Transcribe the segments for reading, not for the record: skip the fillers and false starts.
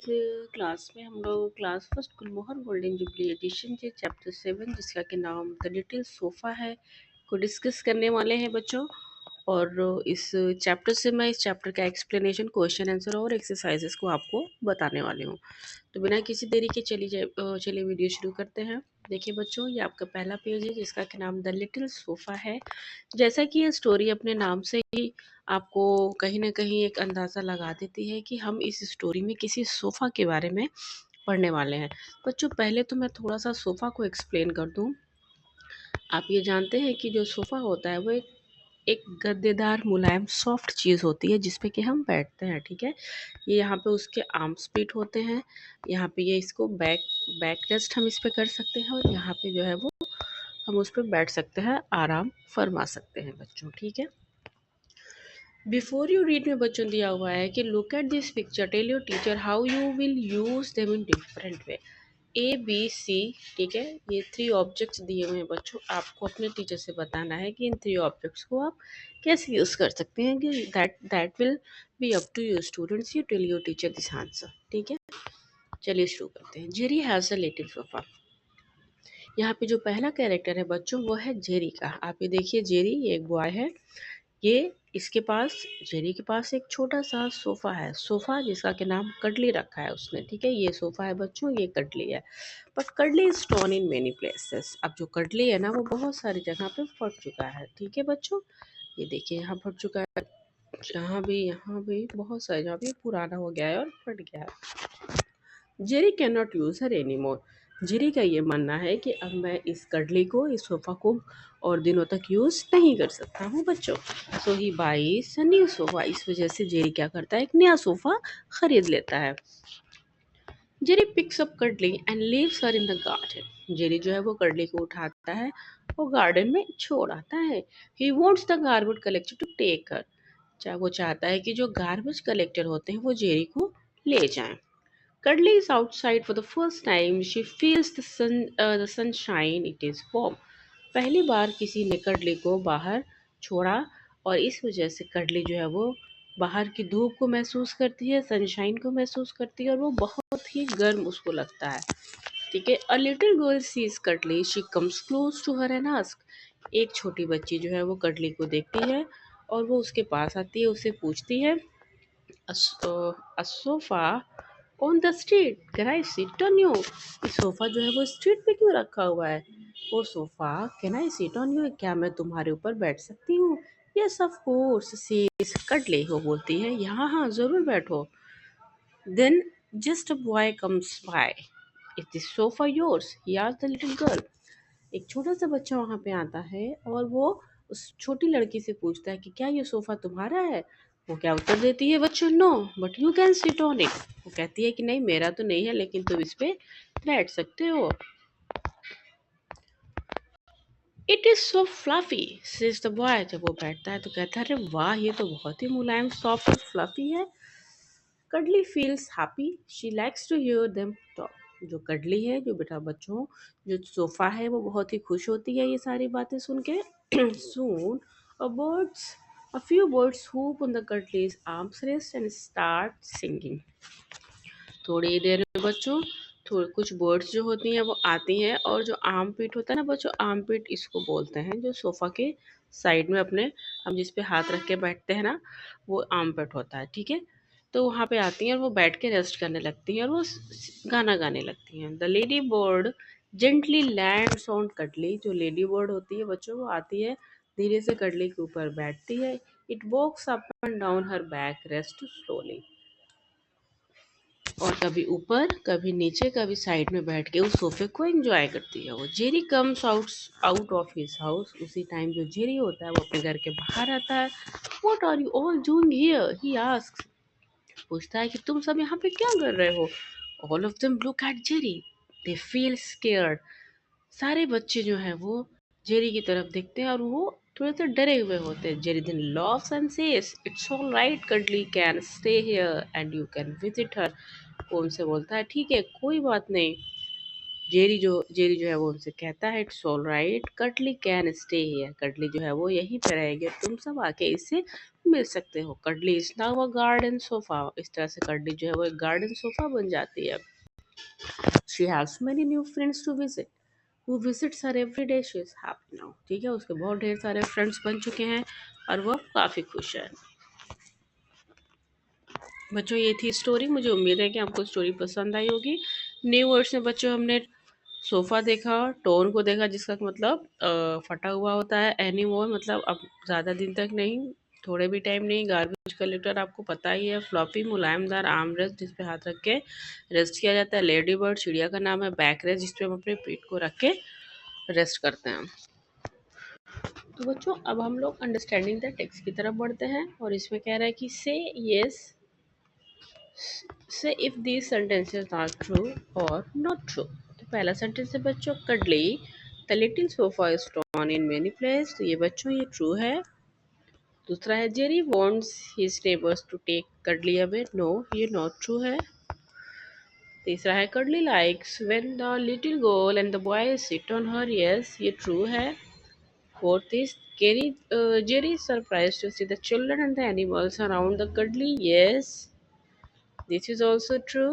Class में हम लोग क्लास फर्स्ट गुलमोहर गोल्डन जुबली एडिशन के चैप्टर 7 जिसका कि नाम द लिटिल सोफ़ा है को डिस्कस करने वाले हैं बच्चों। और इस चैप्टर से मैं इस चैप्टर का एक्सप्लेनेशन क्वेश्चन आंसर और एक्सरसाइजेस को आपको बताने वाली हूँ। तो बिना किसी देरी के चलिए वीडियो शुरू करते हैं। देखिए बच्चों, ये आपका पहला पेज है जिसका कि नाम द लिटिल सोफ़ा है। जैसा कि ये स्टोरी अपने नाम से ही आपको कहीं न कहीं एक अंदाज़ा लगा देती है कि हम इस स्टोरी में किसी सोफ़ा के बारे में पढ़ने वाले हैं। बच्चों, पहले तो मैं थोड़ा-सा सोफ़ा को एक्सप्लेन कर दूँ। आप ये जानते हैं कि जो सोफ़ा होता है वो एक गद्देदार मुलायम सॉफ्ट चीज़ होती है जिस पे कि हम बैठते हैं, ठीक है? ये यहाँ पे उसके आर्म्स पिट होते हैं, यहाँ पे ये इसको बैक बैक रेस्ट हम इस पे कर सकते हैं और यहाँ पे जो है वो हम उस पे बैठ सकते हैं, आराम फरमा सकते हैं बच्चों, ठीक है? बिफोर यू रीड में बच्चों दिया हुआ है कि look at this picture, tell your teacher how you will use them in different way. A B C, ठीक है? ये 3 ऑब्जेक्ट्स दिए हुए हैं बच्चों। आपको अपने टीचर से बताना है कि इन 3 ऑब्जेक्ट्स को आप कैसे यूज़ कर सकते हैं। कि that will be up to you students, you tell your teacher this answer, ठीक है? चलिए शुरू करते हैं। Jerry has a little sofa. यहाँ पे जो पहला कैरेक्टर है बच्चों वो है जेरी का। आप ये देखिए, जेरी ये एक बॉय है। ये इसके पास जेरी के पास एक छोटा सा सोफ़ा है। सोफ़ा जिसका के नाम कडली रखा है उसने, ठीक है? ये सोफ़ा है बच्चों, ये कडली है। But Cuddly is torn in many places. अब जो कडली है ना वो बहुत सारी जगह पे फट चुका है, ठीक है बच्चों? ये देखिए यहाँ फट चुका है, यहाँ भी बहुत सारी जगह पे पुराना हो गया है और फट गया है। Jerry can not use her any more. Jerry का ये मानना है कि अब मैं इस कडली को, इस सोफ़ा को और दिनों तक यूज़ नहीं कर सकता हूँ बच्चों। सो ही बाईस अ न्यू सोफ़ा। इस वजह से जेरी क्या करता है, एक नया सोफ़ा खरीद लेता है। Jerry picks up Cuddly and leaves her in the garden. Jerry जो है वो कडली को उठाता है और गार्डन में छोड़ आता है। He wants the garbage collector to take her. वो चाहता है कि जो गार्बेज कलेक्टर होते हैं वो जेरी को ले जाएं। Cuddly is outside for the first time. She feels the sunshine. It is warm. पहली बार किसी ने कडली को बाहर छोड़ा और इस वजह से कडली जो है वो बाहर की धूप को महसूस करती है, सनशाइन को महसूस करती है और वो बहुत ही गर्म उसको लगता है, ठीक है? A little girl sees Cuddly, she comes close to her and ask. एक छोटी बच्ची जो है वो कडली को देखती है और वो उसके पास आती है, उससे पूछती है, a sofa on the street, can I sit on you? Sofa जो है वो स्ट्रीट पे क्यों रखा हुआ है? वो sofa, can I sit on you, क्या मैं तुम्हारे ऊपर बैठ सकती हूँ? Yes of course, see Cuddly, वो बोलती है, यहाँ हाँ जरूर बैठो। Then just a boy comes by, is this sofa yours, he asked the little girl. एक छोटा सा बच्चा वहां पे आता है और वो उस छोटी लड़की से पूछता है कि क्या ये सोफा तुम्हारा है? वो क्या उत्तर देती है बच्चों, no but you can sit on it. वो कहती है कि नहीं, मेरा तो नहीं है लेकिन तुम इस पे बैठ सकते हो। It is so fluffy says the boy. जब वो बैठता है तो कहता है, अरे वाह, ये तो बहुत ही मुलायम, सॉफ्ट और फ्लफी है। Cuddly feels happy, she likes to hear them talk. जो कडली है, जो बेटा बच्चों, जो सोफा है, वो बहुत ही खुश होती है ये सारी बातें सुन के। Soon a birds a few birds swoop on the cuddly's arms rest and start singing। थोड़ी देर में बच्चों थोड़ी कुछ बर्ड्स जो होती हैं वो आती हैं और जो आर्म पिट होता है ना बच्चों, आर्म पिट इसको बोलते हैं, जो सोफ़ा के साइड में अपने हम जिस पे हाथ रख के बैठते हैं ना, वो आर्म पिट होता है, ठीक है? तो वहाँ पे आती हैं और वो बैठ के रेस्ट करने लगती हैं और वो गाना गाने लगती हैं। The lady bird gently lands on Cuddly. जो लेडी बर्ड होती है बच्चों, वो आती है, धीरे से कडली के ऊपर बैठती है। It walks up and down her back, rest slowly. और कभी ऊपर कभी नीचे कभी साइड में बैठ के उस सोफे को एंजॉय करती है वो। Jerry comes out out of his house. उसी टाइम जो जेरी होता है वो अपने घर के बाहर आता है। What are you all doing here, he asks. पूछता है कि तुम सब यहाँ पे क्या कर रहे हो? All of them look at Jerry, they feel scared. सारे बच्चे जो हैं वो जेरी की तरफ देखते हैं और वो थोड़े से डरे हुए होते हैं। Jerry then laughs and says, it's all right Cuddly can stay here and you can visit her. वो उनसे बोलता है, ठीक है कोई बात नहीं, जेरी जो है वो उनसे कहता है इट्स ऑल राइट, कटली कैन स्टे हियर, कटली जो है वो यहीं पे रहेगी, तुम सब आके इससे मिल सकते हो। कटली is now a garden sofa, इस तरह से कटली जो है वो एक गार्डन सोफा बन जाती है। She has many new friends to visit, वो visits her every day, she is happy now. ठीक है, उसके बहुत ढेर सारे फ्रेंड्स बन चुके हैं और वो काफ़ी खुश है। बच्चों ये थी स्टोरी, मुझे उम्मीद है कि आपको स्टोरी पसंद आई होगी। न्यू वर्ड्स में बच्चों हमने सोफ़ा देखा, टोन को देखा जिसका मतलब फटा हुआ होता है, एनी मोर मतलब अब ज़्यादा दिन तक नहीं, थोड़े भी टाइम नहीं। गार्बेज कलेक्टर आपको पता ही है, फ्लॉपी मुलायमदार आर्म रेस्ट जिस पे हाथ रख के रेस्ट किया जाता है। लेडी बर्ड चिड़िया का नाम है। बैक रेस्ट जिस पे हम अपने पीठ को रख के रेस्ट करते हैं। तो बच्चों अब हम लोग अंडरस्टैंडिंग द टेक्स्ट की तरफ बढ़ते हैं और इसमें कह रहा है कि say yes, say if these sentences are true और नॉट ट्रू। तो पहला सेंटेंस है बच्चों, Cuddly the little sofa is torn in many place, तो ये बच्चों ये ट्रू है। दूसरा है Jerry wants his neighbours to take Cuddly away, no ये नॉट ट्रू है। तीसरा है Cuddly likes when the little girl and the boy sit on her, yes ये ट्रू है। Fourth is Jerry is surprised to see the children and the animals around the cuddly. Yes, this is also true.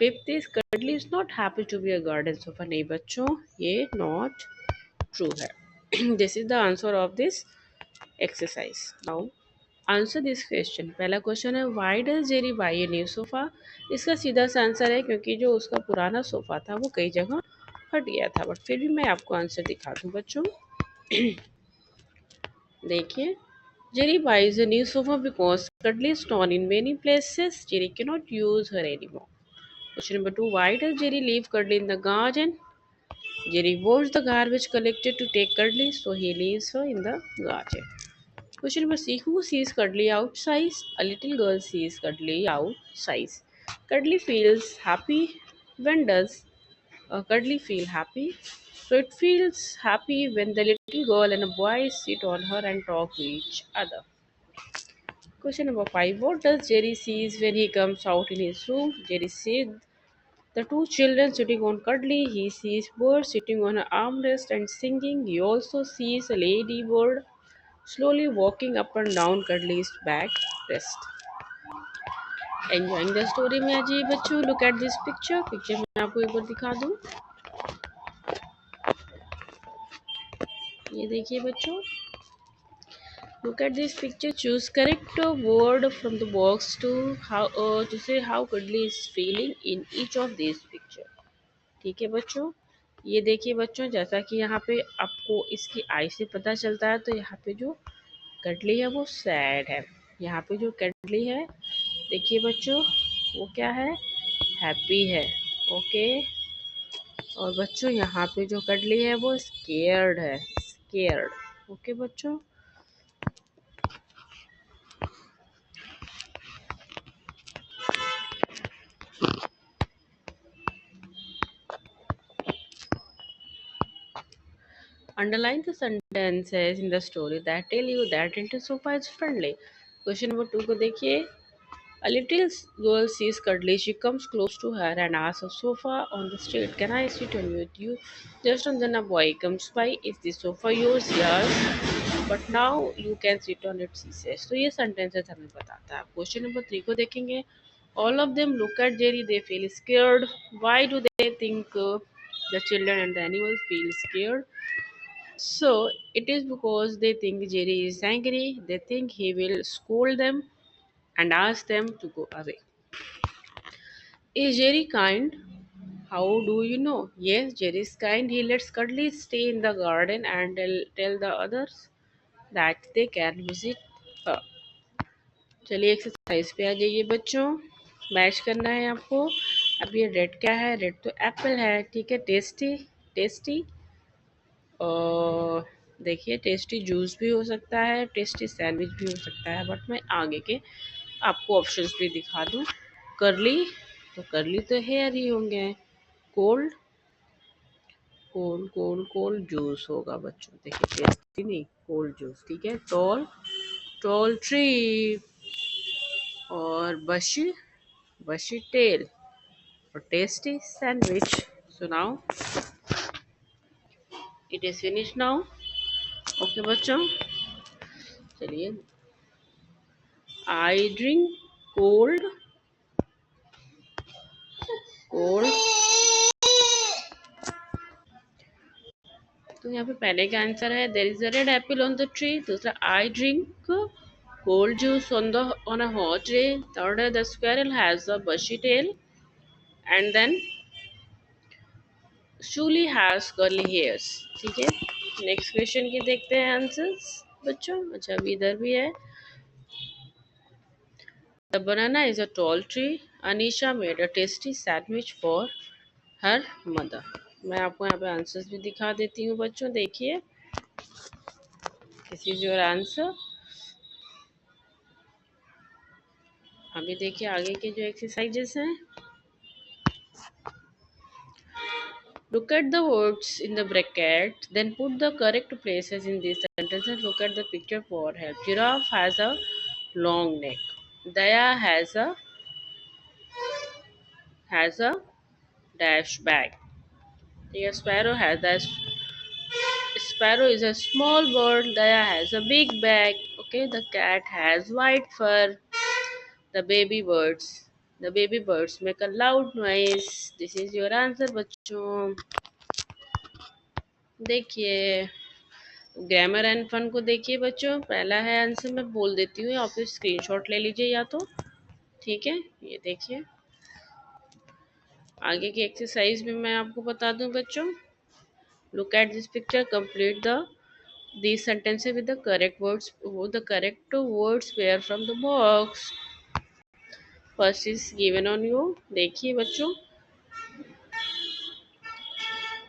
Fifth is Cuddly is not happy to be a garden sofa. नहीं बच्चों ये not true है। This is the answer of this exercise. Now answer this question. पहला question है why does Jerry buy a new sofa? इसका सीधा सा answer है क्योंकि जो उसका पुराना सोफा था वो कई जगह हट गया था, बट फिर भी मैं आपको आंसर दिखा दूँ बच्चों। देखिए, Jerry buys a new sofa because Cuddly is torn in many places. Jerry cannot use her anymore. Question number 2. Why does Jerry leave Cuddly in the garden? Jerry wants the garbage collected to take Cuddly, so he leaves her in the garden. Question number 3. Who sees Cuddly outside? A little girl sees Cuddly outside. Cuddly feels happy. When does Cuddly feel happy? So it feels happy when the little girl and a boy sit on her and talk to each other. Question number 5. What does Jerry sees when he comes out in his room? Jerry sees the two children sitting on cuddly. He sees bird sitting on an armrest and singing. He also sees a lady bird slowly walking up and down cuddly's backrest. Enjoying the story में आ जाइए बच्चों। Look at this picture. Picture मैं आपको एक बार दिखा दूँ। ये देखिए बच्चों। Look at this picture. Choose correct word from the box to say how Cuddly is feeling in each of these picture. ठीक है बच्चों, ये देखिए बच्चों, जैसा कि यहाँ पे आपको इसकी आई से पता चलता है, तो यहाँ पे जो Cuddly है वो सैड है। यहाँ पे जो Cuddly है देखिए बच्चों वो क्या है, हैप्पी है। ओके, और बच्चों यहाँ पे जो Cuddly है वो स्केयर्ड है, स्केयर्ड। ओके बच्चों, underline the sentences in the story that tell you that little sofa is friendly. Question number 2 को देखिए। A little girl sees Cuddly. She comes close to her and asks a sofa on the street, can I sit on with you? Just and then a boy comes by. Is the sofa yours? Yes. But now you can sit on it, she says. तो ये sentences हमें बताता है। Question number 3 को देखेंगे। All of them look at Jerry. They feel scared. Why do they think the children and the animals feel scared? So it is because they think Jerry is angry, they think he will scold them and ask them to go away. Is Jerry kind? How do you know? Yes, Jerry is kind. He lets Cuddly stay in the garden and tell the others that they can visit her. चलिए exercise पे आ जाइए बच्चों, match करना है आपको। अब ये red क्या है, रेड तो एप्पल है, ठीक है। टेस्टी, टेस्टी और देखिए टेस्टी जूस भी हो सकता है, टेस्टी सैंडविच भी हो सकता है, बट मैं आगे के आपको ऑप्शंस भी दिखा दूँ। करली, तो करली तो हेयर ही होंगे। Cold, cold cold cold juice होगा बच्चों, देखिए टेस्टी नहीं, कोल्ड जूस, ठीक है। टॉल, टॉल ट्री, और बशी, बशी टेल, और tasty sandwich. So now it is finished now. Okay बच्चों, चलिए। I drink cold cold. तो यहाँ पे पहले का आंसर है there is a red apple on the tree. दूसरा I drink cold juice on a hot day. Third है the squirrel has a bushy tail. And then Shuli has curly hairs. ठीक है, नेक्स्ट क्वेश्चन की देखते हैं answers बच्चों। अच्छा, अभी इधर भी है। The banana is a tall tree. Anisha made a tasty sandwich for her mother. मैं आपको यहाँ पे आंसर्स भी दिखा देती हूँ बच्चों, देखिए। This is your answer. अभी देखिए आगे के जो एक्सरसाइजेस हैं। Look at the words in the bracket, then put the correct places in these sentences. Look at the picture for help. Giraffe has a long neck. Daya has a dash bag. The sparrow is a small bird. Daya has a big bag. Okay, the cat has white fur. The baby birds. The baby birds make a loud noise. This is your answer, बच्चों। देखिए, grammar and fun को देखिए बच्चों। पहला है answer, मैं बोल देती हूँ, आप स्क्रीनशॉट ले लीजिए या तो। ठीक है, ये देखिए। आगे की एक्सरसाइज में मैं आपको बता दूं बच्चों। Look at this picture, complete the these sentences with the correct words. The correct words were from the box. First is given on you. देखिए बच्चों।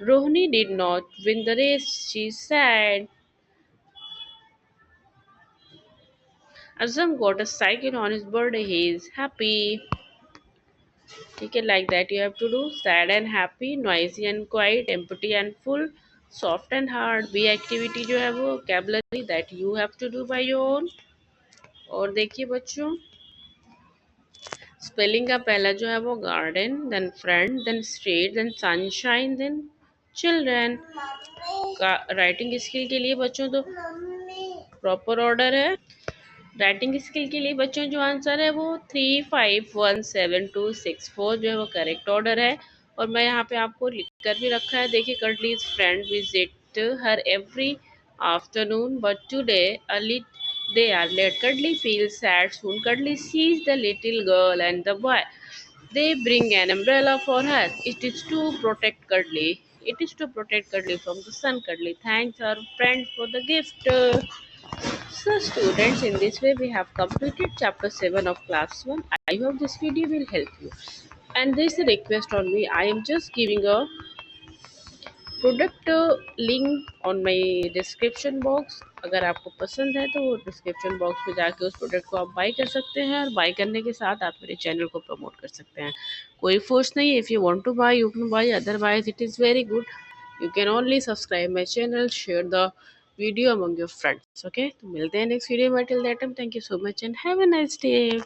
Rohini did not win the race. She said. Azam got a cycle on his birthday. He is happy. ठीक है, like that you have to do. Sad and happy, noisy and quiet, empty and full, soft and hard. B activity जो है वो vocabulary that you have to do by your own. और देखिए बच्चों, spelling का पहला जो है वो garden, then friend, then street, then sunshine, then children. का राइटिंग स्किल के लिए बच्चों तो प्रॉपर ऑर्डर है। राइटिंग स्किल के लिए बच्चों जो आंसर है वो 3517 264 जो है वो करेक्ट ऑर्डर है। और मैं यहाँ पे आपको लिख कर भी रखा है, देखिए। Cuddly's friend visit her every afternoon but today early they are late. Cuddly feels sad soon. Cuddly sees the little girl and the boy. They bring an umbrella for her. It is to protect Cuddly. It is to protect Cuddly from the sun. Cuddly thanks her friends for the gift. So students, in this way we have completed chapter 7 of class 1. I hope this video will help you. And there is a request on me. I am just giving a product link on my description box. अगर आपको पसंद है तो description box में जाके उस product को आप बाई कर सकते हैं, और बाई करने के साथ आप मेरे चैनल को प्रमोट कर सकते हैं। कोई फोर्स नहीं है। If you want two by you can buy, otherwise it is very good. You can only subscribe my channel, share the video among your friends. Okay, तो मिलते हैं नेक्स्ट वीडियो में। Till that time, thank you so much and have a nice day.